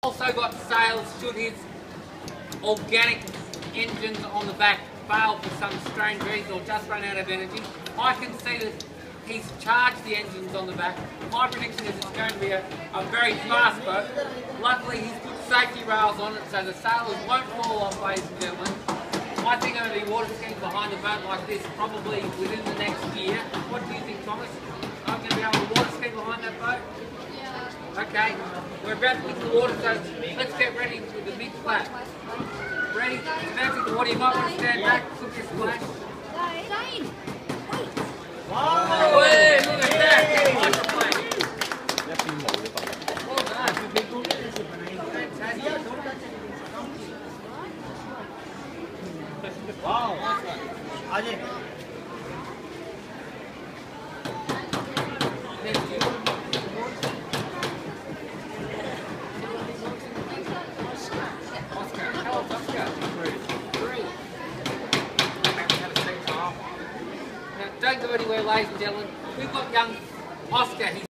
Also got sales should his organic engines on the back fail for some strange reason or just run out of energy. I can see that he's charged the engines on the back. My prediction is it's going to be a very fast boat. Luckily he's put safety rails on it so the sailors won't fall off, ladies and gentlemen. I think there will be water skiing behind a boat like this probably within the next year. What do you think, Thomas? I'm going to be able to water ski behind that boat? Okay, we're about to get to the water, so let's get ready with the big splash. Ready? Fancy the water, you might want to stand back, look at splash. Wow! Hey, look at that! Hydroplane. Well done. Fantastic. Wow! Ajay. Next you. Don't go anywhere, ladies and gentlemen. We've got young Oscar.